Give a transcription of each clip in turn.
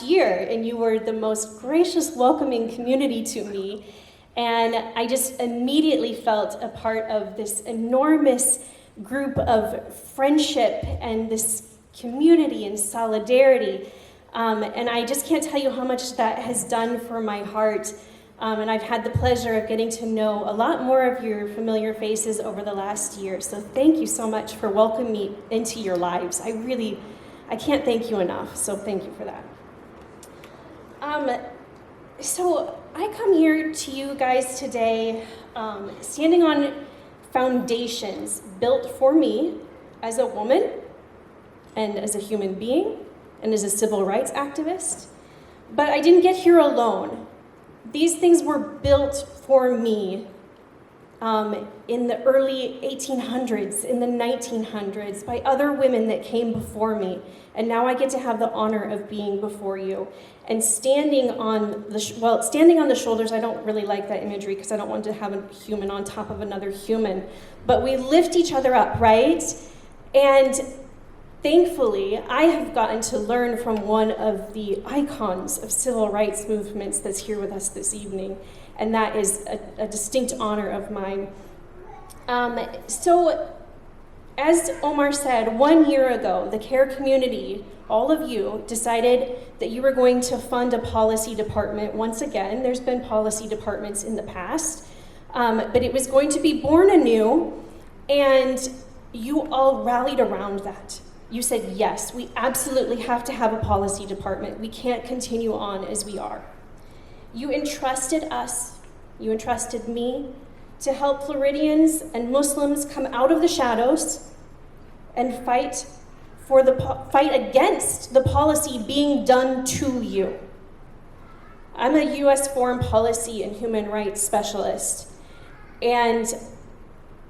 year, and you were the most gracious, welcoming community to me. And I just immediately felt a part of this enormous group of friendship and this community and solidarity. And I just can't tell you how much that has done for my heart. And I've had the pleasure of getting to know a lot more of your familiar faces over the last year. So thank you so much for welcoming me into your lives. I can't thank you enough, so thank you for that. So I come here to you guys today standing on foundations built for me as a woman and as a human being and as a civil rights activist. But I didn't get here alone. These things were built for me in the early 1800s, in the 1900s, by other women that came before me. And now I get to have the honor of being before you. And standing on the shoulders, I don't really like that imagery because I don't want to have a human on top of another human. But we lift each other up, right? And thankfully, I have gotten to learn from one of the icons of civil rights movements that's here with us this evening. And that is a distinct honor of mine. So, as Omar said, 1 year ago, the CAIR community, all of you, decided that you were going to fund a policy department. Once again, there's been policy departments in the past, but it was going to be born anew, and you all rallied around that. You said, yes, we absolutely have to have a policy department. We can't continue on as we are. You entrusted us, you entrusted me, to help Floridians and Muslims come out of the shadows and fight against the policy being done to you. I'm a U.S. foreign policy and human rights specialist, and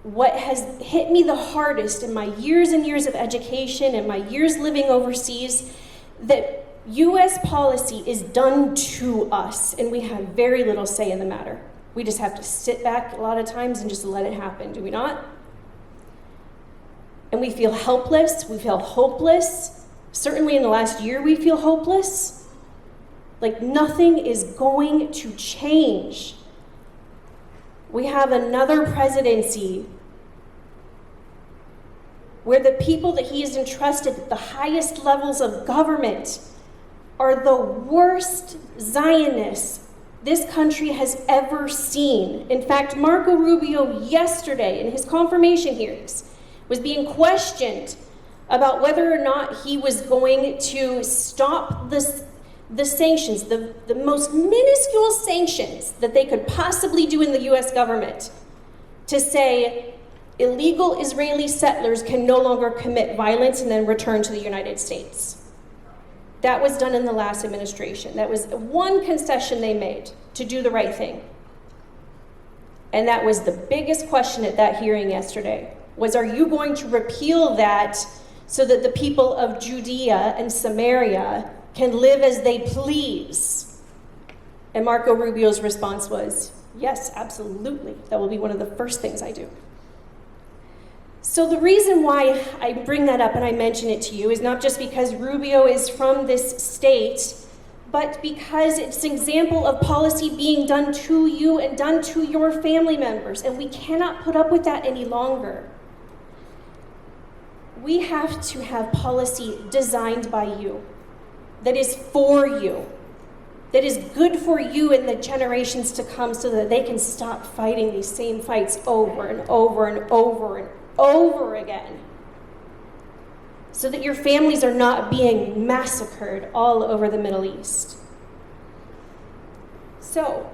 what has hit me the hardest in my years and years of education and my years living overseas, that U.S. policy is done to us, and we have very little say in the matter. We just have to sit back a lot of times and just let it happen, do we not? And we feel helpless, we feel hopeless. Certainly in the last year we feel hopeless. Like nothing is going to change. We have another presidency where the people that he has entrusted at the highest levels of government are the worst Zionists this country has ever seen. In fact, Marco Rubio yesterday in his confirmation hearings was being questioned about whether or not he was going to stop the sanctions, the most minuscule sanctions that they could possibly do in the US government, to say illegal Israeli settlers can no longer commit violence and then return to the United States. That was done in the last administration. That was one concession they made to do the right thing. And that was the biggest question at that hearing yesterday, was are you going to repeal that so that the people of Judea and Samaria can live as they please? And Marco Rubio's response was, yes, absolutely. That will be one of the first things I do. So the reason why I bring that up and I mention it to you is not just because Rubio is from this state, but because it's an example of policy being done to you and done to your family members, and we cannot put up with that any longer. We have to have policy designed by you, that is for you, that is good for you and the generations to come so that they can stop fighting these same fights over and over and over and over again, so that your families are not being massacred all over the Middle East. So,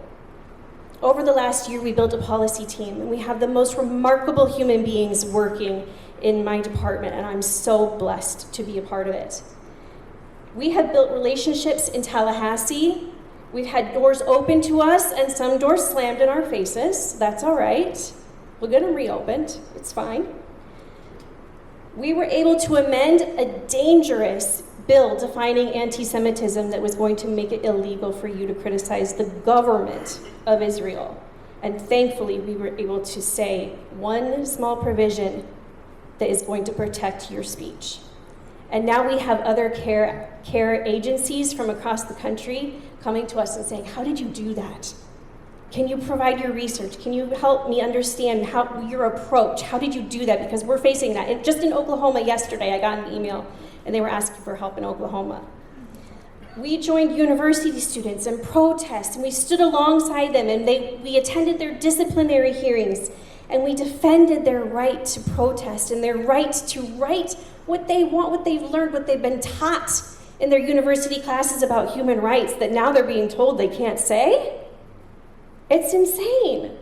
over the last year, we built a policy team, and we have the most remarkable human beings working in my department, and I'm so blessed to be a part of it. We have built relationships in Tallahassee. We've had doors open to us and some doors slammed in our faces. That's all right. We'll get them reopened. It's fine. We were able to amend a dangerous bill defining anti-Semitism that was going to make it illegal for you to criticize the government of Israel. And thankfully, we were able to say one small provision that is going to protect your speech. And now we have other care agencies from across the country coming to us and saying, how did you do that? Can you provide your research? Can you help me understand how your approach? How did you do that? Because we're facing that. And just in Oklahoma yesterday, I got an email and they were asking for help in Oklahoma. We joined university students and protests, and we stood alongside them, and we attended their disciplinary hearings, and we defended their right to protest and their right to write what they want, what they've learned, what they've been taught in their university classes about human rights that now they're being told they can't say. It's insane.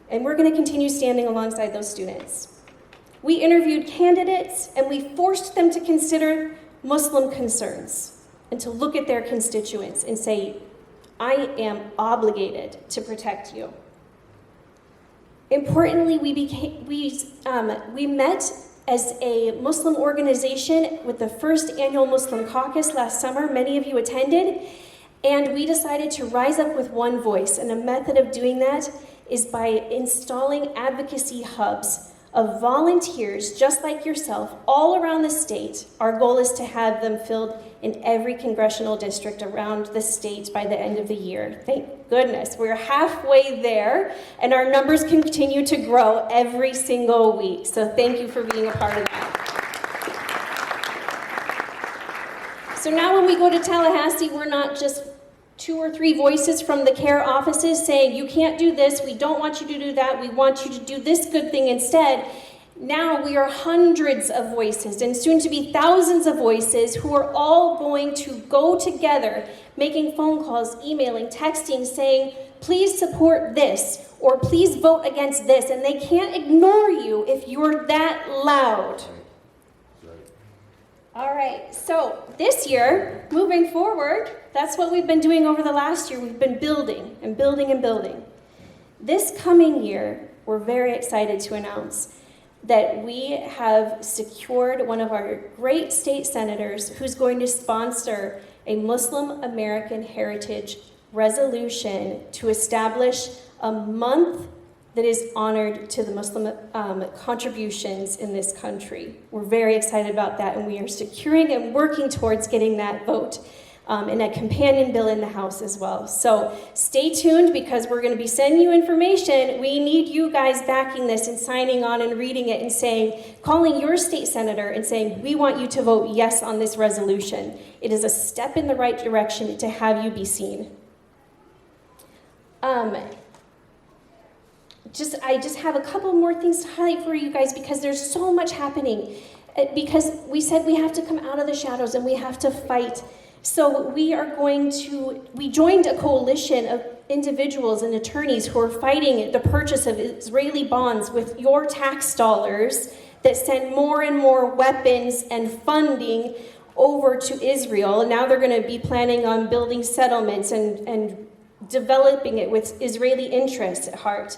And we're going to continue standing alongside those students. We interviewed candidates, and we forced them to consider Muslim concerns and to look at their constituents and say, I am obligated to protect you. Importantly, we met as a Muslim organization with the first annual Muslim caucus last summer. Many of you attended, and we decided to rise up with one voice, and a method of doing that is by installing advocacy hubs of volunteers just like yourself all around the state. Our goal is to have them filled in every congressional district around the state by the end of the year. Thank goodness, we're halfway there, and our numbers continue to grow every single week. So thank you for being a part of that. So now when we go to Tallahassee, we're not just 2 or 3 voices from the CAIR offices saying, you can't do this, we don't want you to do that, we want you to do this good thing instead. Now we are hundreds of voices, and soon to be thousands of voices, who are all going to go together, making phone calls, emailing, texting, saying, please support this, or please vote against this, and they can't ignore you if you're that loud. All right, so this year, moving forward, that's what we've been doing over the last year. We've been building and building and building. This coming year, we're very excited to announce that we have secured one of our great state senators who's going to sponsor a Muslim American Heritage resolution to establish a month that is honored to the Muslim contributions in this country. We're very excited about that, and we are securing and working towards getting that vote in a companion bill in the House as well. So stay tuned, because we're going to be sending you information. We need you guys backing this and signing on and reading it and saying, calling your state senator and saying, we want you to vote yes on this resolution. It is a step in the right direction to have you be seen. I just have a couple more things to highlight for you guys, because there's so much happening. Because we said we have to come out of the shadows and we have to fight. So we joined a coalition of individuals and attorneys who are fighting the purchase of Israeli bonds with your tax dollars that send more and more weapons and funding over to Israel. And now they're going to be planning on building settlements and developing it with Israeli interests at heart.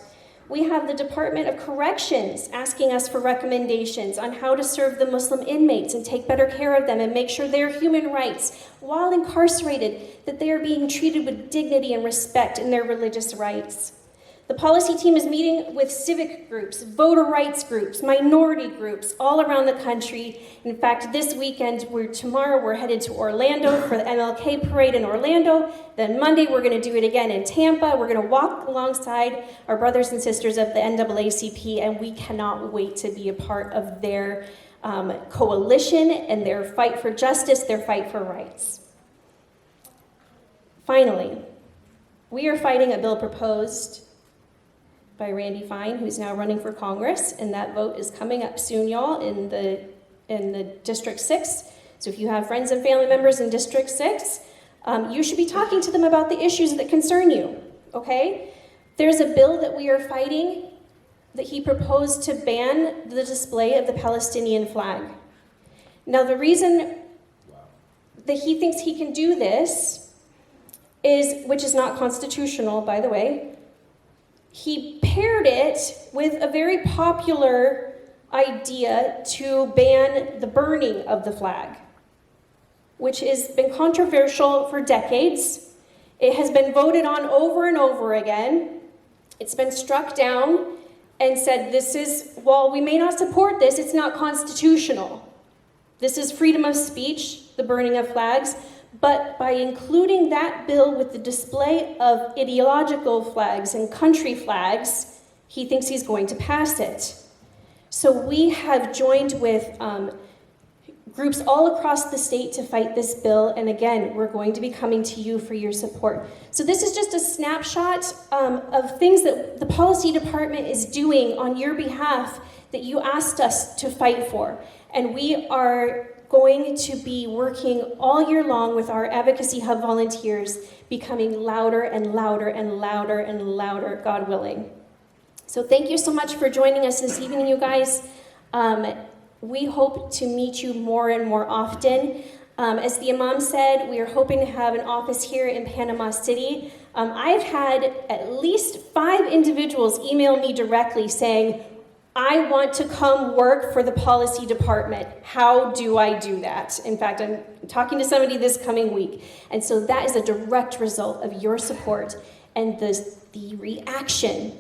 We have the Department of Corrections asking us for recommendations on how to serve the Muslim inmates and take better care of them and make sure their human rights, while incarcerated, that they are being treated with dignity and respect in their religious rights. The policy team is meeting with civic groups, voter rights groups, minority groups all around the country. In fact, this weekend, tomorrow we're headed to Orlando for the MLK parade in Orlando. Then Monday we're going to do it again in Tampa. We're going to walk alongside our brothers and sisters of the NAACP, and we cannot wait to be a part of their coalition and their fight for justice, their fight for rights. Finally, we are fighting a bill proposed by Randy Fine, who's now running for Congress, and that vote is coming up soon, y'all, in the District 6. So if you have friends and family members in District 6, you should be talking to them about the issues that concern you, okay? There's a bill that we are fighting that he proposed to ban the display of the Palestinian flag. Now, the reason that he thinks he can do this is, which is not constitutional, by the way, he paired it with a very popular idea to ban the burning of the flag, which has been controversial for decades. It has been voted on over and over again. It's been struck down and said, while we may not support this, it's not constitutional. This is freedom of speech, the burning of flags, but by including that bill with the display of ideological flags and country flags, he thinks he's going to pass it. So we have joined with groups all across the state to fight this bill, and again, we're going to be coming to you for your support. So this is just a snapshot of things that the policy department is doing on your behalf that you asked us to fight for. And we are going to be working all year long with our Advocacy Hub volunteers, becoming louder and louder and louder and louder, God willing. So thank you so much for joining us this evening, you guys. We hope to meet you more and more often. As the Imam said, we are hoping to have an office here in Panama City. I've had at least 5 individuals email me directly saying, I want to come work for the policy department. How do I do that? In fact, I'm talking to somebody this coming week. And so that is a direct result of your support and the reaction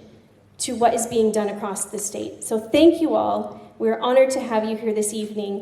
to what is being done across the state. So thank you all. We're honored to have you here this evening.